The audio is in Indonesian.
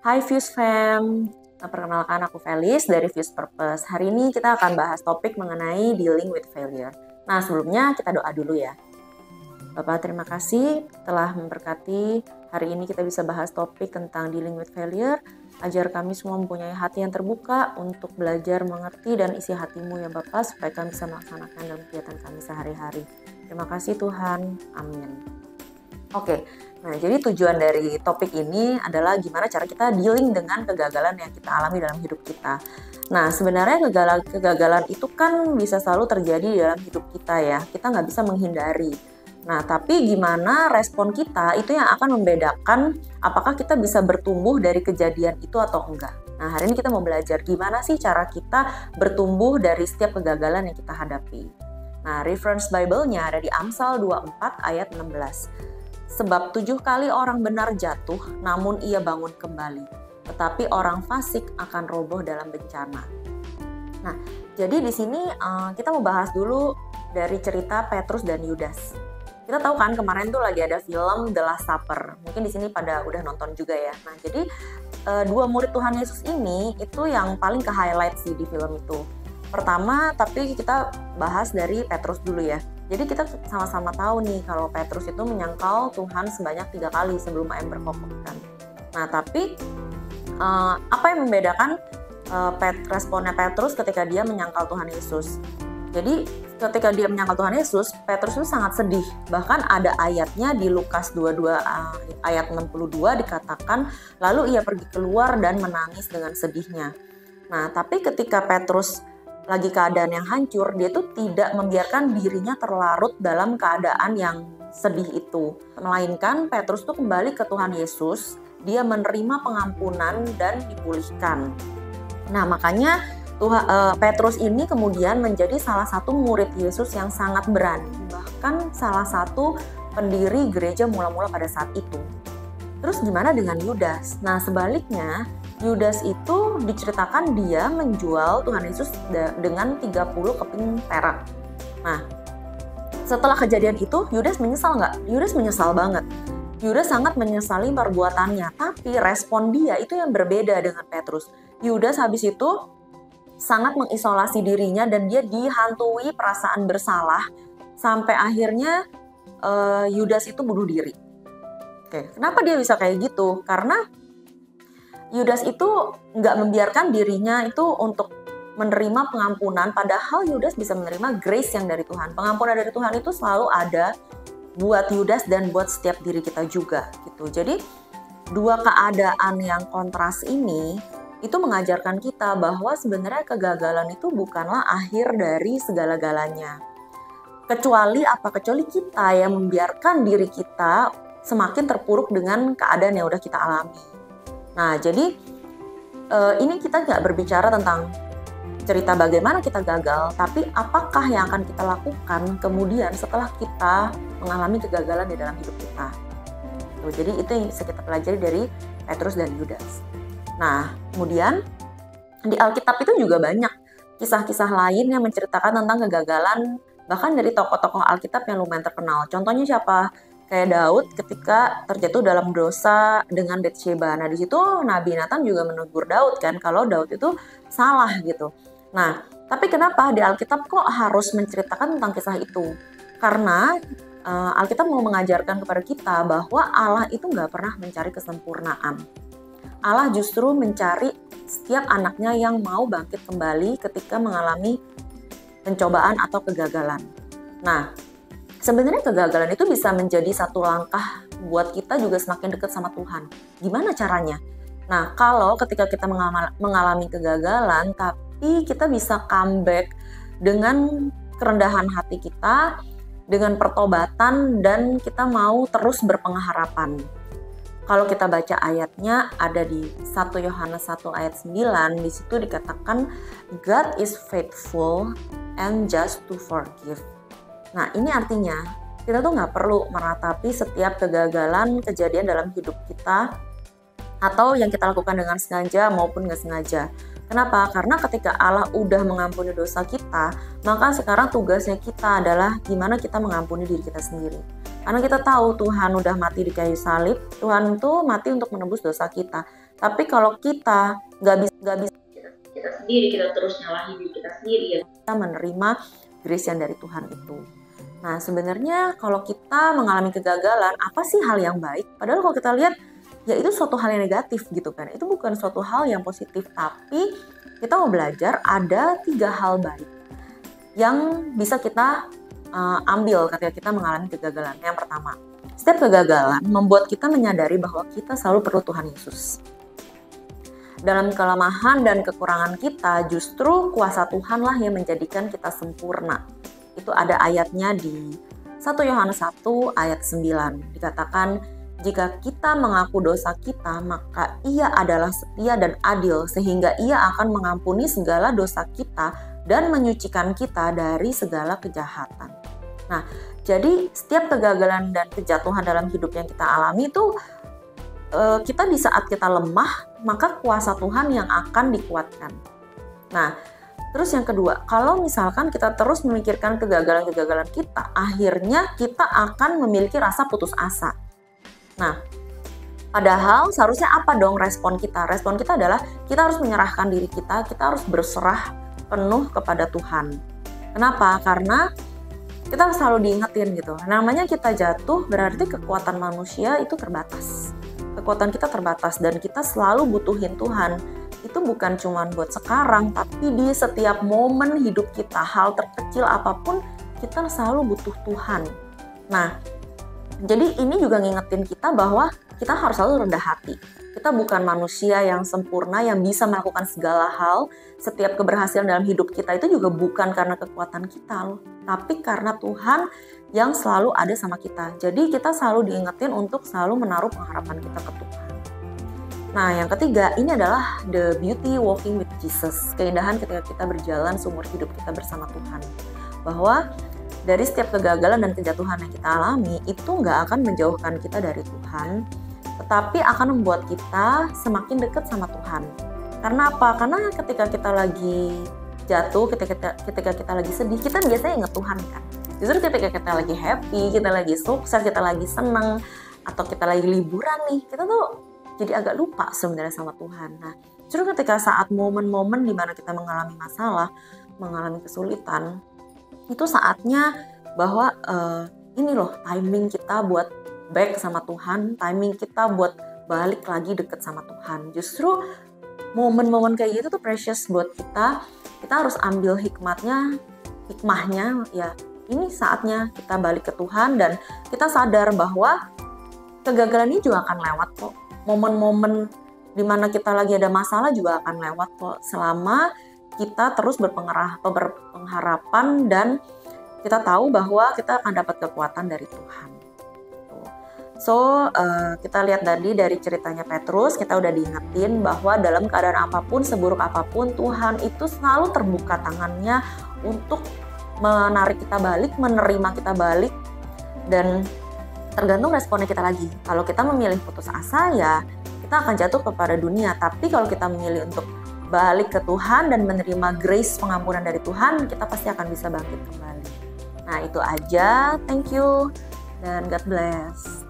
Hai Fuse Fam, perkenalkan aku Felis dari Fuse Purpose. Hari ini kita akan bahas topik mengenai dealing with failure. Nah sebelumnya kita doa dulu ya. Bapak terima kasih telah memberkati hari ini kita bisa bahas topik tentang dealing with failure. Ajar kami semua mempunyai hati yang terbuka untuk belajar mengerti dan isi hatimu ya Bapak supaya kami bisa melaksanakan dalam kegiatan kami sehari-hari. Terima kasih Tuhan, amin. Oke, nah jadi tujuan dari topik ini adalah gimana cara kita dealing dengan kegagalan yang kita alami dalam hidup kita. Nah sebenarnya kegagalan itu kan bisa selalu terjadi dalam hidup kita ya, kita nggak bisa menghindari. Nah tapi gimana respon kita itu yang akan membedakan apakah kita bisa bertumbuh dari kejadian itu atau enggak. Nah hari ini kita mau belajar gimana sih cara kita bertumbuh dari setiap kegagalan yang kita hadapi. Nah reference Bible-nya ada di Amsal 24 ayat 16. Sebab 7 kali orang benar jatuh, namun ia bangun kembali. Tetapi orang fasik akan roboh dalam bencana. Nah, jadi di sini kita mau bahas dulu dari cerita Petrus dan Yudas. Kita tahu kan kemarin tuh lagi ada film The Last Supper. Mungkin di sini pada udah nonton juga ya. Nah, jadi dua murid Tuhan Yesus ini itu yang paling ke-highlight sih di film itu. Pertama, tapi kita bahas dari Petrus dulu ya. Jadi kita sama-sama tahu nih kalau Petrus itu menyangkal Tuhan sebanyak 3 kali sebelum ayam berkokokkan. Nah tapi apa yang membedakan responnya Petrus ketika dia menyangkal Tuhan Yesus? Jadi ketika dia menyangkal Tuhan Yesus, Petrus itu sangat sedih. Bahkan ada ayatnya di Lukas 22 ayat 62 dikatakan, lalu ia pergi keluar dan menangis dengan sedihnya. Nah tapi ketika Petrus lagi keadaan yang hancur, dia tuh tidak membiarkan dirinya terlarut dalam keadaan yang sedih itu. Melainkan Petrus tuh kembali ke Tuhan Yesus, dia menerima pengampunan dan dipulihkan. Nah makanya Petrus ini kemudian menjadi salah satu murid Yesus yang sangat berani. Bahkan salah satu pendiri gereja mula-mula pada saat itu. Terus gimana dengan Yudas? Nah sebaliknya, Yudas itu diceritakan dia menjual Tuhan Yesus dengan 30 keping perak. Nah, setelah kejadian itu, Yudas menyesal nggak? Yudas menyesal banget. Yudas sangat menyesali perbuatannya, tapi respon dia itu yang berbeda dengan Petrus. Yudas habis itu sangat mengisolasi dirinya dan dia dihantui perasaan bersalah sampai akhirnya Yudas itu bunuh diri. Oke, kenapa dia bisa kayak gitu? Karena Yudas itu nggak membiarkan dirinya itu untuk menerima pengampunan, padahal Yudas bisa menerima grace yang dari Tuhan. Pengampunan dari Tuhan itu selalu ada buat Yudas dan buat setiap diri kita juga gitu. Jadi dua keadaan yang kontras ini itu mengajarkan kita bahwa sebenarnya kegagalan itu bukanlah akhir dari segala-galanya. Kecuali kita yang membiarkan diri kita semakin terpuruk dengan keadaan yang udah kita alami. Nah, jadi ini kita nggak berbicara tentang cerita bagaimana kita gagal, tapi apakah yang akan kita lakukan kemudian setelah kita mengalami kegagalan di dalam hidup kita. Jadi itu yang bisa kita pelajari dari Petrus dan Yudas. Nah, kemudian di Alkitab itu juga banyak kisah-kisah lain yang menceritakan tentang kegagalan, bahkan dari tokoh-tokoh Alkitab yang lumayan terkenal. Contohnya siapa? Kayak Daud ketika terjatuh dalam dosa dengan Batsheba. Nah di situ Nabi Nathan juga menegur Daud kan kalau Daud itu salah gitu. Nah tapi kenapa di Alkitab kok harus menceritakan tentang kisah itu? Karena Alkitab mau mengajarkan kepada kita bahwa Allah itu nggak pernah mencari kesempurnaan. Allah justru mencari setiap anaknya yang mau bangkit kembali ketika mengalami pencobaan atau kegagalan. Nah sebenarnya kegagalan itu bisa menjadi satu langkah buat kita juga semakin dekat sama Tuhan. Gimana caranya? Nah, kalau ketika kita mengalami kegagalan, tapi kita bisa comeback dengan kerendahan hati kita, dengan pertobatan, dan kita mau terus berpengharapan. Kalau kita baca ayatnya ada di 1 Yohanes 1 ayat 9, di situ dikatakan God is faithful and just to forgive. Nah ini artinya kita tuh nggak perlu meratapi setiap kegagalan kejadian dalam hidup kita atau yang kita lakukan dengan sengaja maupun nggak sengaja. Kenapa? Karena ketika Allah udah mengampuni dosa kita, maka sekarang tugasnya kita adalah gimana kita mengampuni diri kita sendiri. Karena kita tahu Tuhan udah mati di kayu salib, Tuhan tuh mati untuk menebus dosa kita. Tapi kalau kita nggak bisa kita sendiri, kita terus nyalahin diri kita sendiri, ya kita menerima grace yang dari Tuhan itu. Nah, sebenarnya kalau kita mengalami kegagalan, apa sih hal yang baik? Padahal kalau kita lihat, ya itu suatu hal yang negatif gitu kan. Itu bukan suatu hal yang positif, tapi kita mau belajar ada 3 hal baik yang bisa kita ambil ketika kita mengalami kegagalan. Yang pertama, setiap kegagalan membuat kita menyadari bahwa kita selalu perlu Tuhan Yesus. Dalam kelemahan dan kekurangan kita, justru kuasa Tuhanlah yang menjadikan kita sempurna. Itu ada ayatnya di 1 Yohanes 1 ayat 9. Dikatakan, jika kita mengaku dosa kita, maka Ia adalah setia dan adil, sehingga Ia akan mengampuni segala dosa kita dan menyucikan kita dari segala kejahatan. Nah, jadi setiap kegagalan dan kejatuhan dalam hidup yang kita alami itu, kita di saat kita lemah, maka kuasa Tuhan yang akan dikuatkan. Nah, terus yang kedua, kalau misalkan kita terus memikirkan kegagalan-kegagalan kita, akhirnya kita akan memiliki rasa putus asa. Nah, padahal seharusnya apa dong respon kita? Respon kita adalah kita harus menyerahkan diri kita harus berserah penuh kepada Tuhan. Kenapa? Karena kita selalu diingetin gitu. Namanya kita jatuh berarti kekuatan manusia itu terbatas. Kekuatan kita terbatas dan kita selalu butuhin Tuhan. Itu bukan cuma buat sekarang, tapi di setiap momen hidup kita, hal terkecil apapun, kita selalu butuh Tuhan. Nah, jadi ini juga ngingetin kita bahwa kita harus selalu rendah hati. Kita bukan manusia yang sempurna, yang bisa melakukan segala hal. Setiap keberhasilan dalam hidup kita itu juga bukan karena kekuatan kita loh, tapi karena Tuhan yang selalu ada sama kita. Jadi kita selalu diingetin untuk selalu menaruh pengharapan kita ke Tuhan. Nah, yang ketiga, ini adalah the beauty walking with Jesus. Keindahan ketika kita berjalan seumur hidup kita bersama Tuhan. Bahwa dari setiap kegagalan dan kejatuhan yang kita alami, itu nggak akan menjauhkan kita dari Tuhan, tetapi akan membuat kita semakin dekat sama Tuhan. Karena apa? Karena ketika kita lagi jatuh, ketika kita lagi sedih, kita biasanya ingat Tuhan kan. Justru ketika kita lagi happy, kita lagi sukses, kita lagi seneng, atau kita lagi liburan nih, kita tuh jadi agak lupa sebenarnya sama Tuhan. Nah, justru ketika saat momen-momen di mana kita mengalami masalah, mengalami kesulitan, itu saatnya bahwa ini loh timing kita buat back sama Tuhan, timing kita buat balik lagi deket sama Tuhan. Justru momen-momen kayak gitu tuh precious buat kita. Kita harus ambil hikmahnya ya. Ini saatnya kita balik ke Tuhan dan kita sadar bahwa kegagalan ini juga akan lewat kok. Momen-momen dimana kita lagi ada masalah juga akan lewat kok, selama kita terus berpengharapan dan kita tahu bahwa kita akan dapat kekuatan dari Tuhan. So, kita lihat tadi dari ceritanya Petrus, kita udah diingetin bahwa dalam keadaan apapun, seburuk apapun, Tuhan itu selalu terbuka tangannya untuk menarik kita balik, menerima kita balik, dan tergantung responnya kita lagi. Kalau kita memilih putus asa, ya kita akan jatuh kepada dunia. Tapi kalau kita memilih untuk balik ke Tuhan dan menerima grace pengampunan dari Tuhan, kita pasti akan bisa bangkit kembali. Nah, itu aja. Thank you dan God bless.